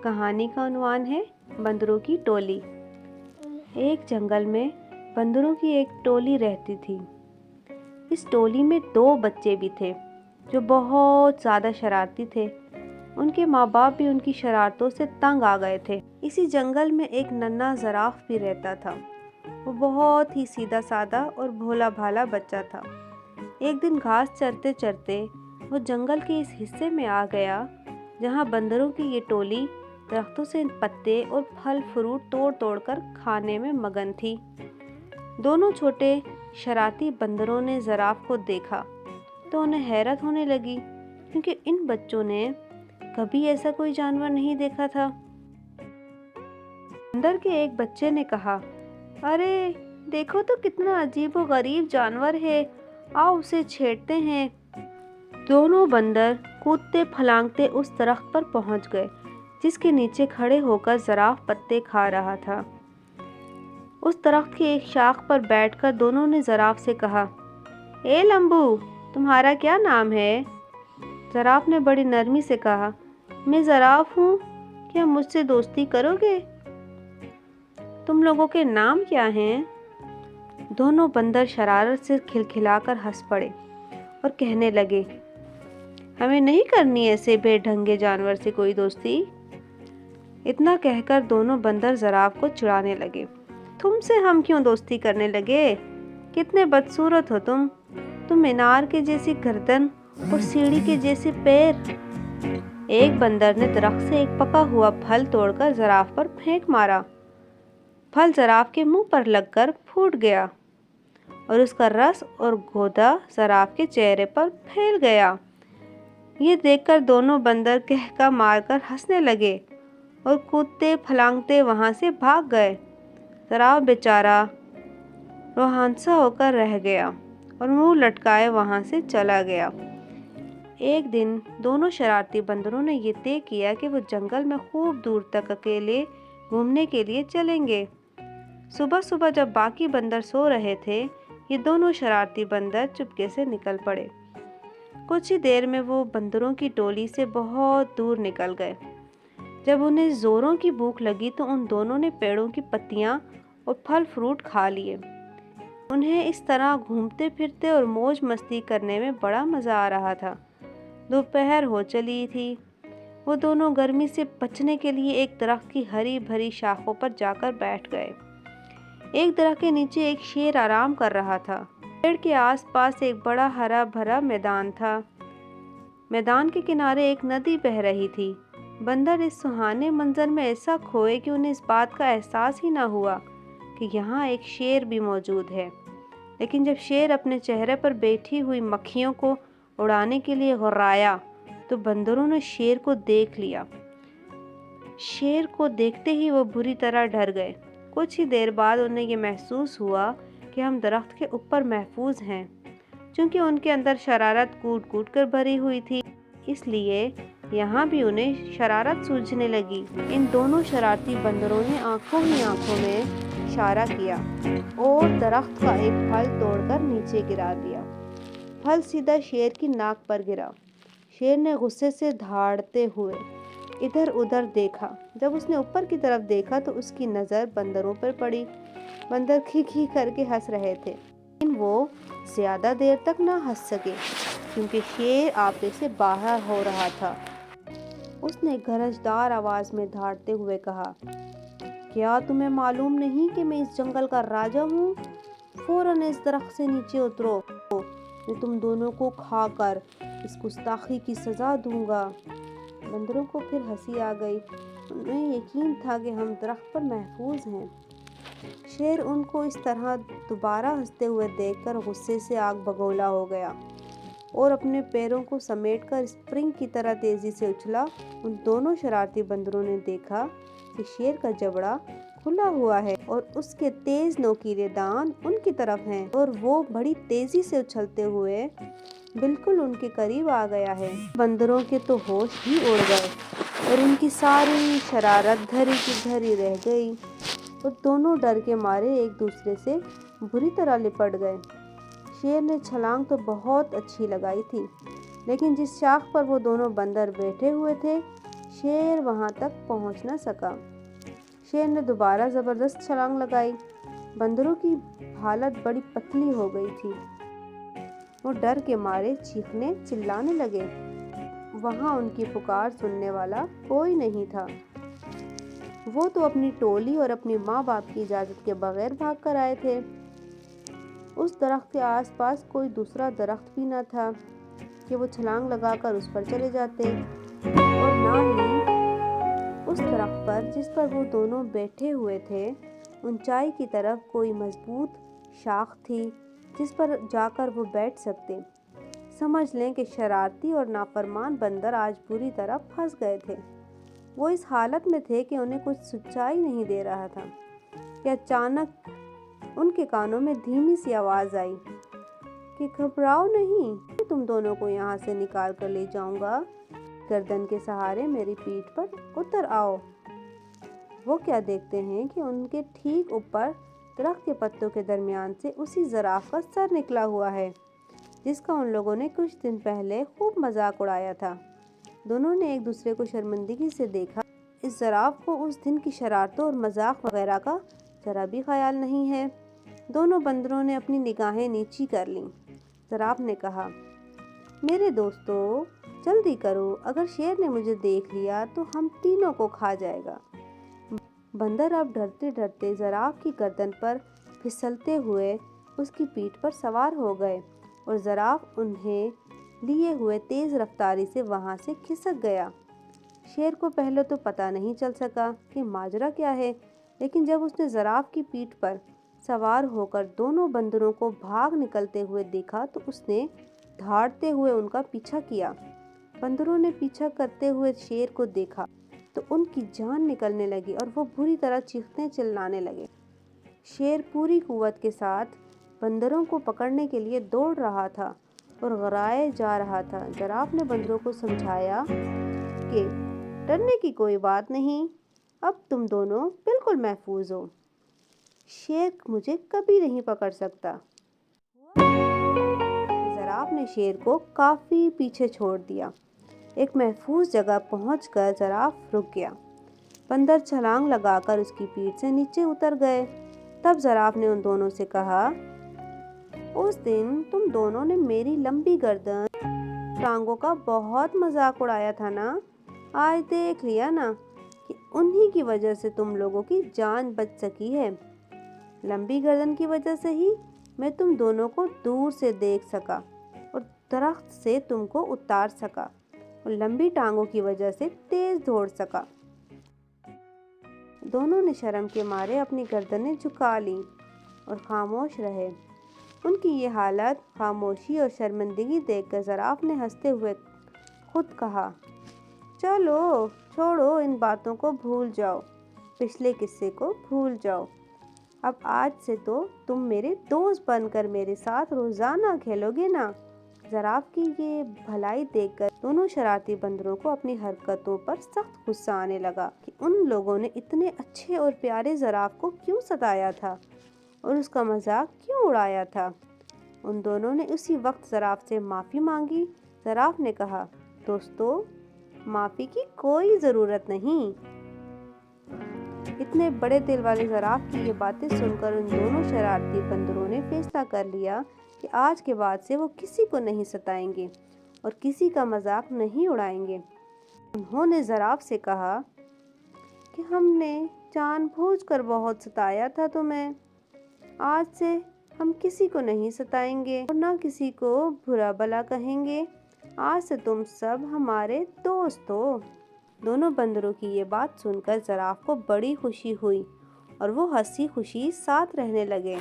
کہانی کا عنوان ہے بندروں کی ٹولی۔ ایک جنگل میں بندروں کی ایک ٹولی رہتی تھی۔ اس ٹولی میں 2 بچے بھی تھے جو بہت زیادہ شرارتی تھے۔ ان کے ماں باپ بھی ان کی شرارتوں سے تنگ آ گئے تھے۔ اسی جنگل میں ایک ننھا زراف بھی رہتا تھا۔ وہ بہت ہی سیدھا سادہ اور بھولا بھالا بچہ تھا۔ ایک دن گھاس چرتے چرتے وہ جنگل کے اس حصے میں آ گیا جہاں بندروں کی یہ ٹولی درختوں سے پتے اور پھل فروٹ توڑ توڑ کر کھانے میں مگن تھی۔ دونوں چھوٹے شرارتی بندروں نے زراف کو دیکھا تو انہیں حیرت ہونے لگی، کیونکہ ان بچوں نے کبھی ایسا کوئی جانور نہیں دیکھا تھا۔ بندر کے ایک بچے نے کہا، ارے دیکھو تو کتنا عجیب و غریب جانور ہے، آؤ اسے چھیڑتے ہیں۔ دونوں بندر کودتے پھلانگتے اس درخت پر پہنچ گئے جس کے نیچے کھڑے ہو کر زراف پتے کھا رہا تھا۔ اس درخت کی ایک شاخ پر بیٹھ کر دونوں نے زراف سے کہا، اے لمبو، تمہارا کیا نام ہے؟ زراف نے بڑی نرمی سے کہا، میں زراف ہوں، کیا مجھ سے دوستی کرو گے؟ تم لوگوں کے نام کیا ہیں؟ دونوں بندر شرارت سے کھلکھلا کر ہنس پڑے اور کہنے لگے، ہمیں نہیں کرنی ایسے بے ڈھنگے جانور سے کوئی دوستی۔ اتنا کہہ کر دونوں بندر زراف کو چڑھانے لگے، تم سے ہم کیوں دوستی کرنے لگے؟ کتنے بدصورت ہو تم مینار کے جیسی گردن اور سیڑھی کے جیسے پیر۔ ایک بندر نے درخت سے ایک پکا ہوا پھل توڑ کر زراف پر پھینک مارا۔ پھل زراف کے منہ پر لگ کر پھوٹ گیا اور اس کا رس اور گودا زراف کے چہرے پر پھیل گیا۔ یہ دیکھ کر دونوں بندر کہکا مار کر ہنسنے لگے اور کودتے پھلانگتے وہاں سے بھاگ گئے۔ زراف بیچارہ روحانسا ہو کر رہ گیا اور منہ لٹکائے وہاں سے چلا گیا۔ ایک دن دونوں شرارتی بندروں نے یہ طے کیا کہ وہ جنگل میں خوب دور تک اکیلے گھومنے کے لیے چلیں گے۔ صبح صبح جب باقی بندر سو رہے تھے، یہ دونوں شرارتی بندر چپکے سے نکل پڑے۔ کچھ ہی دیر میں وہ بندروں کی ٹولی سے بہت دور نکل گئے۔ جب انہیں زوروں کی بھوک لگی تو ان دونوں نے پیڑوں کی پتیاں اور پھل فروٹ کھا لیے۔ انہیں اس طرح گھومتے پھرتے اور موج مستی کرنے میں بڑا مزہ آ رہا تھا۔ دوپہر ہو چلی تھی۔ وہ دونوں گرمی سے بچنے کے لیے ایک درخت کی ہری بھری شاخوں پر جا کر بیٹھ گئے۔ ایک درخت کے نیچے ایک شیر آرام کر رہا تھا۔ پیڑ کے آس پاس ایک بڑا ہرا بھرا میدان تھا۔ میدان کے کنارے ایک ندی بہہ رہی تھی۔ بندر اس سہانے منظر میں ایسا کھوئے کہ انہیں اس بات کا احساس ہی نہ ہوا کہ یہاں ایک شیر بھی موجود ہے۔ لیکن جب شیر اپنے چہرے پر بیٹھی ہوئی مکھیوں کو اڑانے کے لیے غرایا تو بندروں نے شیر کو دیکھ لیا۔ شیر کو دیکھتے ہی وہ بری طرح ڈر گئے۔ کچھ ہی دیر بعد انہیں یہ محسوس ہوا کہ ہم درخت کے اوپر محفوظ ہیں۔ چونکہ ان کے اندر شرارت کوٹ کوٹ کر بھری ہوئی تھی، اس لیے یہاں بھی انہیں شرارت سوجنے لگی۔ ان دونوں شرارتی بندروں نے آنکھوں ہی آنکھوں میں اشارہ کیا اور درخت کا ایک پھل توڑ کر نیچے گرا دیا۔ پھل سیدھا شیر کی ناک پر گرا۔ شیر نے غصے سے دھاڑتے ہوئے ادھر ادھر دیکھا۔ جب اس نے اوپر کی طرف دیکھا تو اس کی نظر بندروں پر پڑی۔ بندر کھی کھی کر کے ہنس رہے تھے، لیکن وہ زیادہ دیر تک نہ ہنس سکے کیونکہ شیر آپے سے باہر ہو رہا تھا۔ اس نے گرجدار آواز میں دھاڑتے ہوئے کہا، کیا تمہیں معلوم نہیں کہ میں اس جنگل کا راجا ہوں؟ فوراً اس درخت سے نیچے اترو، میں تم دونوں کو کھا کر اس گستاخی کی سزا دوں گا۔ بندروں کو پھر ہنسی آ گئی۔ انہیں یقین تھا کہ ہم درخت پر محفوظ ہیں۔ شیر ان کو اس طرح دوبارہ ہنستے ہوئے دیکھ کر غصے سے آگ بگولا ہو گیا اور اپنے پیروں کو سمیٹ کر اسپرنگ کی طرح تیزی سے اچھلا۔ ان دونوں شرارتی بندروں نے دیکھا کہ شیر کا جبڑا کھلا ہوا ہے اور اس کے تیز نوکیلے دانت ان کی طرف ہیں اور وہ بڑی تیزی سے اچھلتے ہوئے بالکل ان کے قریب آ گیا ہے۔ بندروں کے تو ہوش ہی اڑ گئے اور ان کی ساری شرارت دھری کی دھری رہ گئی اور دونوں ڈر کے مارے ایک دوسرے سے بری طرح لپٹ گئے۔ شیر نے چھلانگ تو بہت اچھی لگائی تھی، لیکن جس شاخ پر وہ دونوں بندر بیٹھے ہوئے تھے شیر وہاں تک پہنچ نہ سکا۔ شیر نے دوبارہ زبردست چھلانگ لگائی۔ بندروں کی حالت بڑی پتلی ہو گئی تھی۔ وہ ڈر کے مارے چیخنے چلانے لگے۔ وہاں ان کی پکار سننے والا کوئی نہیں تھا۔ وہ تو اپنی ٹولی اور اپنی ماں باپ کی اجازت کے بغیر بھاگ کر آئے تھے۔ اس درخت کے آس پاس کوئی دوسرا درخت بھی نہ تھا کہ وہ چھلانگ لگا کر اس پر چلے جاتے، اور نہ ہی اس درخت پر جس پر وہ دونوں بیٹھے ہوئے تھے اونچائی کی طرف کوئی مضبوط شاخ تھی جس پر جا کر وہ بیٹھ سکتے۔ سمجھ لیں کہ شرارتی اور نافرمان بندر آج بری طرح پھنس گئے تھے۔ وہ اس حالت میں تھے کہ انہیں کچھ سچائی نہیں دے رہا تھا کہ اچانک ان کے کانوں میں دھیمی سی آواز آئی کہ گھبراؤ نہیں، میں تم دونوں کو یہاں سے نکال کر لے جاؤں گا، گردن کے سہارے میری پیٹھ پر اتر آؤ۔ وہ کیا دیکھتے ہیں کہ ان کے ٹھیک اوپر درخت کے پتوں کے درمیان سے اسی زراف کا سر نکلا ہوا ہے جس کا ان لوگوں نے کچھ دن پہلے خوب مذاق اڑایا تھا۔ دونوں نے ایک دوسرے کو شرمندگی سے دیکھا۔ اس زراف کو اس دن کی شرارتوں اور مذاق وغیرہ کا ذرا بھی خیال نہیں ہے۔ دونوں بندروں نے اپنی نگاہیں نیچی کر لیں۔ زراف نے کہا، میرے دوستو جلدی کرو، اگر شیر نے مجھے دیکھ لیا تو ہم تینوں کو کھا جائے گا۔ بندر اب ڈرتے ڈرتے زراف کی گردن پر پھسلتے ہوئے اس کی پیٹھ پر سوار ہو گئے، اور زراف انہیں لیے ہوئے تیز رفتاری سے وہاں سے کھسک گیا۔ شیر کو پہلے تو پتہ نہیں چل سکا کہ ماجرا کیا ہے، لیکن جب اس نے زراف کی پیٹھ پر سوار ہو کر دونوں بندروں کو بھاگ نکلتے ہوئے دیکھا تو اس نے دھاڑتے ہوئے ان کا پیچھا کیا۔ بندروں نے پیچھا کرتے ہوئے شیر کو دیکھا تو ان کی جان نکلنے لگی اور وہ بری طرح چیخنے چلانے لگے۔ شیر پوری قوت کے ساتھ بندروں کو پکڑنے کے لیے دوڑ رہا تھا اور غرائے جا رہا تھا۔ زراف نے بندروں کو سمجھایا کہ ڈرنے کی کوئی بات نہیں، اب تم دونوں بالکل محفوظ ہو، شیر مجھے کبھی نہیں پکڑ سکتا۔ زراف نے شیر کو کافی پیچھے چھوڑ دیا۔ ایک محفوظ جگہ پہنچ کر زراف رک گیا۔ بندر چھلانگ لگا کر اس کی پیٹھ سے نیچے اتر گئے۔ تب زراف نے ان دونوں سے کہا، اس دن تم دونوں نے میری لمبی گردن ٹانگوں کا بہت مذاق اڑایا تھا نا، آج دیکھ لیا نا کہ انہی کی وجہ سے تم لوگوں کی جان بچ سکی ہے۔ لمبی گردن کی وجہ سے ہی میں تم دونوں کو دور سے دیکھ سکا اور درخت سے تم کو اتار سکا، اور لمبی ٹانگوں کی وجہ سے تیز دوڑ سکا۔ دونوں نے شرم کے مارے اپنی گردنیں جھکا لیں اور خاموش رہے۔ ان کی یہ حالت، خاموشی اور شرمندگی دیکھ کر زراف نے ہنستے ہوئے خود کہا، چلو چھوڑو ان باتوں کو، بھول جاؤ، پچھلے قصے کو بھول جاؤ، اب آج سے تو تم میرے دوست بن کر میرے ساتھ روزانہ کھیلو گے نا۔ زراف کی یہ بھلائی دیکھ کر دونوں شرارتی بندروں کو اپنی حرکتوں پر سخت غصہ آنے لگا کہ ان لوگوں نے اتنے اچھے اور پیارے زراف کو کیوں ستایا تھا اور اس کا مذاق کیوں اڑایا تھا۔ ان دونوں نے اسی وقت زراف سے معافی مانگی۔ زراف نے کہا، دوستو معافی کی کوئی ضرورت نہیں۔ اتنے بڑے دل والے زراف کی یہ باتیں سن کر ان دونوں شرارتی بندروں نے فیصلہ کر لیا کہ آج کے بعد سے وہ کسی کو نہیں ستائیں گے اور کسی کا مذاق نہیں اڑائیں گے۔ انہوں نے زراف سے کہا کہ ہم نے جان بوجھ کر بہت ستایا تھا تمہیں، آج سے ہم کسی کو نہیں ستائیں گے اور نہ کسی کو برا بھلا کہیں گے، آج سے تم سب ہمارے دوست ہو۔ دونوں بندروں کی یہ بات سن کر زراف کو بڑی خوشی ہوئی اور وہ ہنسی خوشی ساتھ رہنے لگے۔